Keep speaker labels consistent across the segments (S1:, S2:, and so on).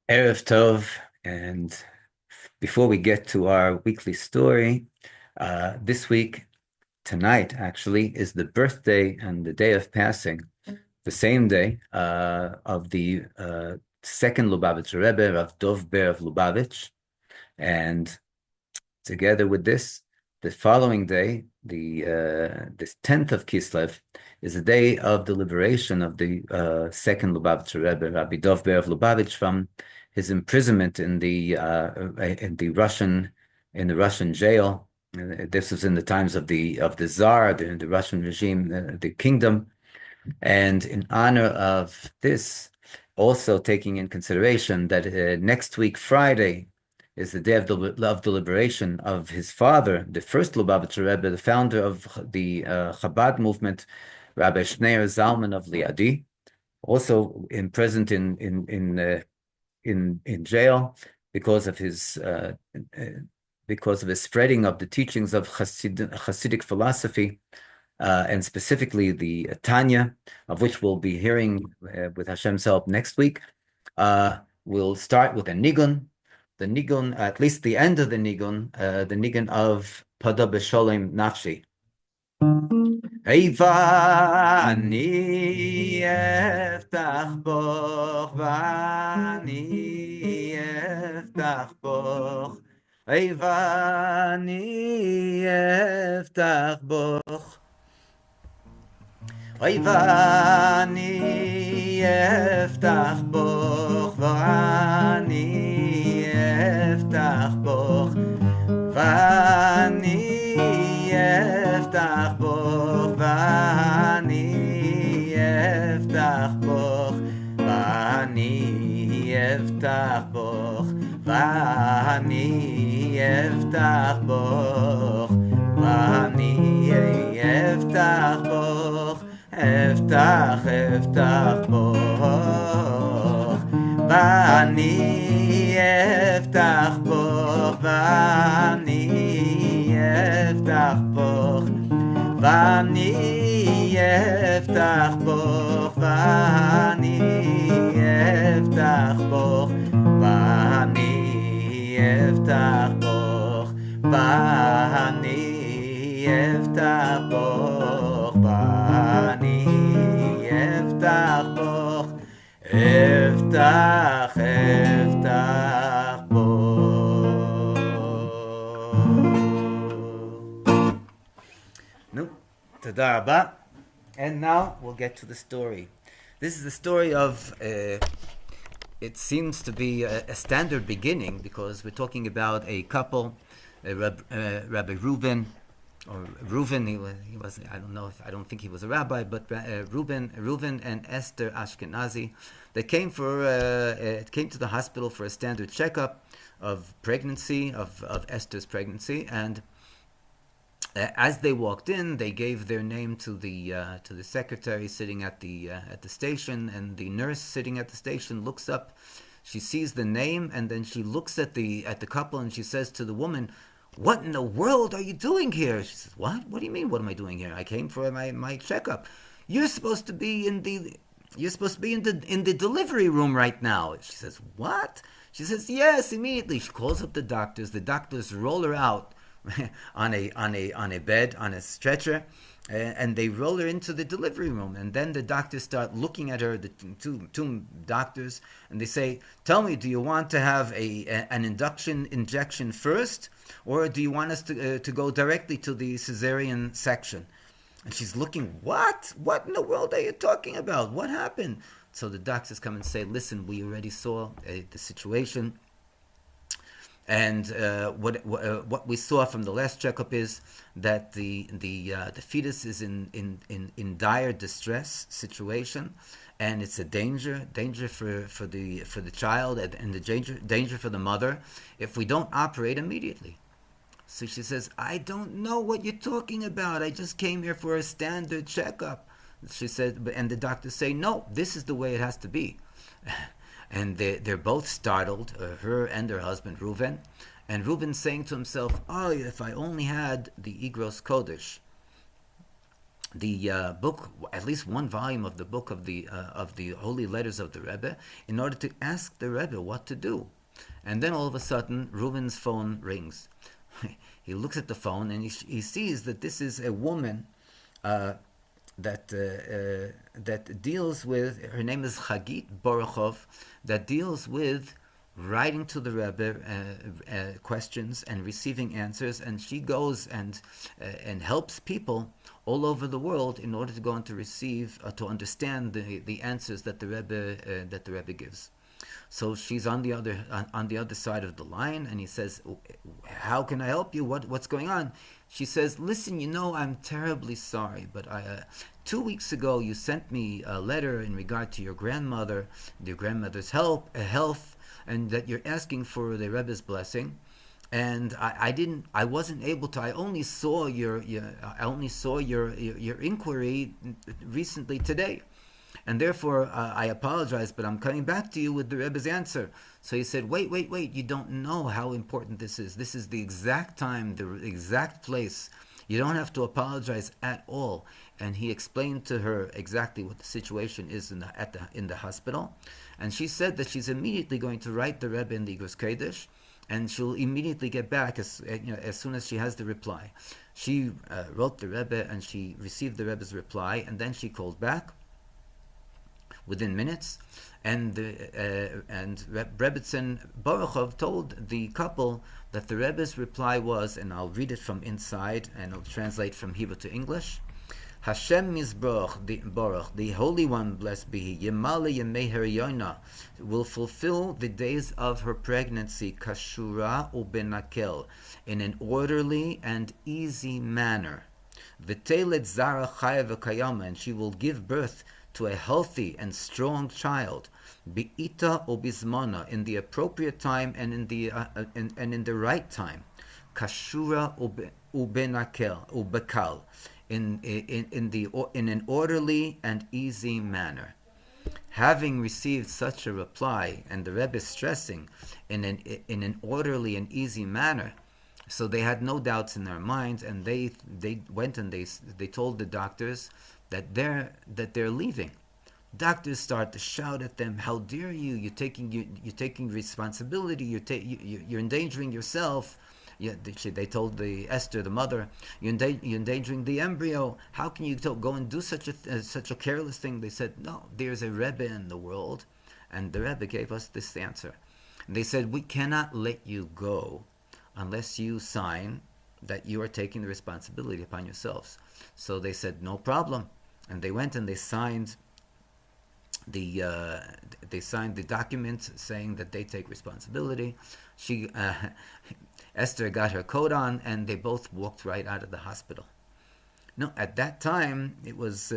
S1: Erev Tov, and before we get to our weekly story, this week, tonight actually, is the birthday and the day of passing, the same day of the second Lubavitcher Rebbe, Rav Dov Ber of Lubavitch, and together with this, the following day, the 10th of Kislev, is the day of the liberation of the second Lubavitcher Rebbe, Rabbi Dov Ber of Lubavitch, from his imprisonment in the Russian jail. This was in the times of the Tsar, the Russian regime, the kingdom. And in honor of this, also taking in consideration that next week, Friday, is the day of the liberation of his father, the first Lubavitcher Rebbe, the founder of the Chabad movement, Rabbi Shneur Zalman of Liadi, also imprisoned in jail because of his spreading of the teachings of Hasidic philosophy, and specifically the Tanya, of which we'll be hearing with Hashem's help next week. We'll start with a nigun. The nigun, at least the end of the nigun of Pada B'Sholem Nafshi. Eiva ani eftach boch vani eftach boch. Eiva ani eftach boch. Eiva ani eftach boch vani eftach boch. Vani eftach boch, vani eftach boch, vani eftach boch, vani eftach boch, vani eftach boch, eftach boch, vani eftach boch, vani eftach boch, vani eftach boch, vani eftach boch, vani eftach boch, vani eftach boch, vani eftach boch, eftach boch. No, tada rabba. And now we'll get to the story. This is the story of, it seems to be a standard beginning, because we're talking about a couple, Rabbi Reuben, or Reuven, he was, I don't think he was a rabbi, but Reuven and Esther Ashkenazi, they came to the hospital for a standard checkup of pregnancy, of Esther's pregnancy, and as they walked in, they gave their name to the secretary sitting at the station, and the nurse sitting at the station looks up. She sees the name, and then she looks at the couple, and she says to the woman, "What in the world are you doing here?" She says, "What? What do you mean? What am I doing here? I came for my checkup. You're supposed to be in the delivery room right now." She says, "What?" She says, "Yes." Immediately, she calls up the doctors. The doctors roll her out on a bed, on a stretcher, and they roll her into the delivery room. And then the doctors start looking at her, the two doctors, and they say, "Tell me, do you want to have an injection first, or do you want us to go directly to the cesarean section?" And she's looking, "What in the world are you talking about? What happened?" So the doctors come and say, "Listen, we already saw the situation. And what we saw from the last checkup is that the fetus is in dire distress situation, and it's a danger for the child, and the danger for the mother if we don't operate immediately." So she says, "I don't know what you're talking about. I just came here for a standard checkup." She said, and the doctors say, "No, this is the way it has to be." And they're both startled, her and her husband, Reuven. And Reuven's saying to himself, "Oh, if I only had the Igros Kodesh." book, at least one volume of the book of the holy letters of the Rebbe, in order to ask the Rebbe what to do. And then all of a sudden, Reuven's phone rings. He looks at the phone and he sees that this is a woman uh, that deals with. Her name is Chagit Borochov, that deals with writing to the Rebbe questions and receiving answers, and she goes and helps people all over the world in order to go and to receive to understand the answers that the Rebbe gives. So she's on the other side of the line, and he says, "How can I help you? What's going on?" She says, "Listen, I'm terribly sorry, but 2 weeks ago you sent me a letter in regard to your grandmother's health, and that you're asking for the Rebbe's blessing, and I wasn't able to. I only saw your inquiry recently today." And therefore, I apologize, but I'm coming back to you with the Rebbe's answer. So he said, wait, you don't know how important this is. This is the exact time, the exact place. You don't have to apologize at all. And he explained to her exactly what the situation is in the hospital. And she said that she's immediately going to write the Rebbe in the Igros Kodesh, and she'll immediately get back as soon as she has the reply. She wrote the Rebbe, and she received the Rebbe's reply, and then she called back within minutes, and Rebbetzin Borochov told the couple that the Rebbe's reply was, and I'll read it from inside, and I'll translate from Hebrew to English. Hashem Mizborach, the Holy One, blessed be He, Yemale Yemei Heriyona, will fulfill the days of her pregnancy, Kashura ubenakel, in an orderly and easy manner. V'telet zara chaya v'kayama, and she will give birth to a healthy and strong child, bi'ita o bizmana, in the appropriate time and in the right time, kashura ubekal, in an orderly and easy manner. Having received such a reply, and the Rebbe stressing in an orderly and easy manner, so they had no doubts in their minds, and they went and they told the doctors that they're leaving. Doctors start to shout at them, "How dare you? You're taking responsibility. You're endangering yourself." Yeah, they told Esther, the mother, "You're endangering the embryo. How can you go and do such a careless thing?" They said, "No, there's a Rebbe in the world," and the Rebbe gave us this answer. And they said, "We cannot let you go unless you sign that you are taking the responsibility upon yourselves." So they said, "No problem," and they went and they signed the document saying that they take responsibility. Esther got her coat on, and they both walked right out of the hospital. No, at that time it was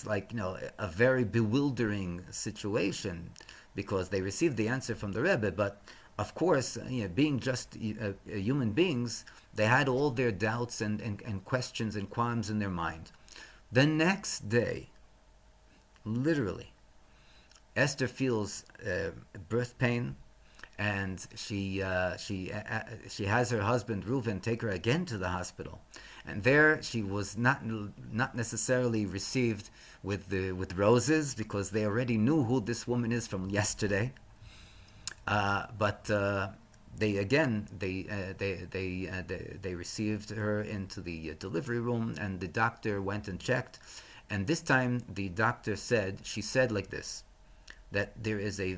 S1: like a very bewildering situation, because they received the answer from the Rebbe, but of course, being just human beings, they had all their doubts and questions and qualms in their mind. The next day, literally, Esther feels birth pain, and she has her husband Reuven take her again to the hospital, and there she was not necessarily received with roses, because they already knew who this woman is from yesterday. But they received her into the delivery room, and the doctor went and checked, and this time the doctor she said like this, that there is a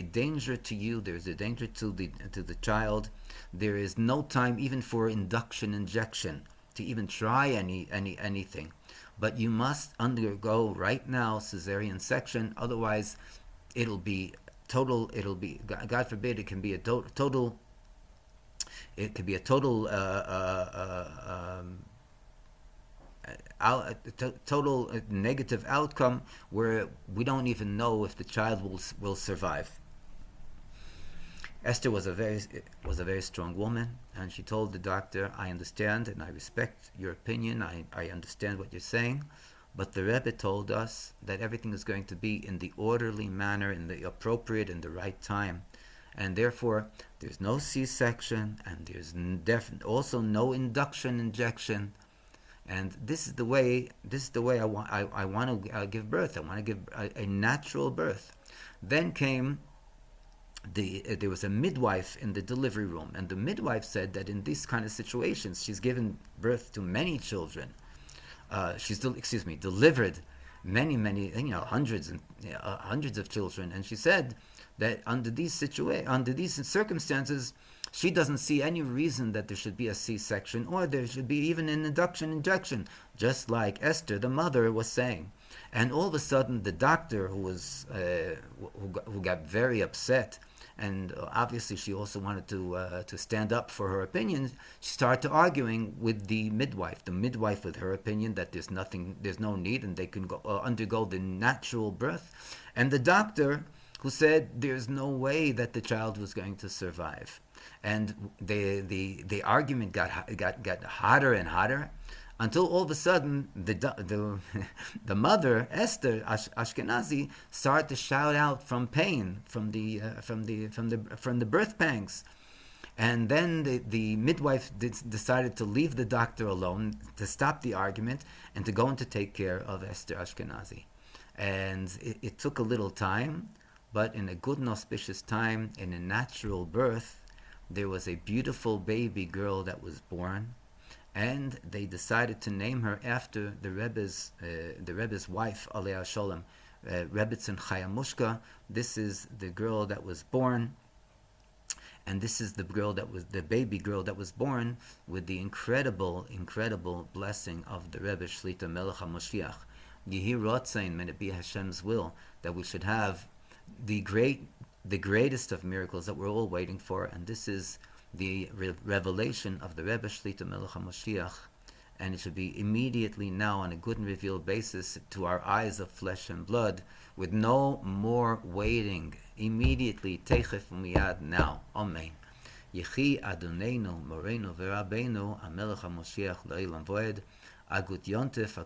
S1: danger to you, there is a danger to the child. There is no time even for injection to even try anything, but you must undergo right now cesarean section, otherwise it'll be total. It'll be, God forbid, it can be a total. It could be a total total negative outcome, where we don't even know if the child will survive. Esther was a very strong woman, and she told the doctor, "I understand and I respect your opinion. I understand what you're saying, but the Rebbe told us that everything is going to be in the orderly manner, in the appropriate, in the right time, and therefore there's no C-section, and there's also no induction injection. And this is the way. This is the way I want to give birth. I want to give a natural birth. Then came there was a midwife in the delivery room, and the midwife said that in these kind of situations, she's given birth to many children. Delivered many, hundreds and hundreds of children, and she said that under these circumstances, she doesn't see any reason that there should be a C-section or there should be even an injection, just like Esther, the mother, was saying. And all of a sudden, the doctor, who got very upset, and obviously she also wanted to stand up for her opinion, she started arguing with the midwife. The midwife, with her opinion that there's no need, and they can undergo the natural birth, and the doctor, who said there's no way that the child was going to survive. And the argument got hotter and hotter, until all of a sudden the mother, Esther Ashkenazi, started to shout out from pain, from the birth pangs. And then the midwife decided to leave the doctor alone, to stop the argument, and to go and to take care of Esther Ashkenazi. And it took a little time, but in a good and auspicious time, in a natural birth, there was a beautiful baby girl that was born, and they decided to name her after the Rebbe's wife, Alei Sholem, Rebbe Shlita Melech Ha'Moshiach. This is the girl that was born, and this is the baby girl that was born with the incredible blessing of the Rebbe Shlita Melech Ha'Moshiach. Yehi Rotzain, may it be Hashem's will that we should have the greatest of miracles that we're all waiting for, and this is the revelation of the Rebbe Shlita Melech Ha'Moshiach, and it should be immediately now on a good and revealed basis to our eyes of flesh and blood, with no more waiting. Immediately, Teichef Umiyad, now. Amen. Yechi Adonenu Morenu V'Rabbeinu Amelech Ha'Moshiach La'ilam Voed. Agut Yontef.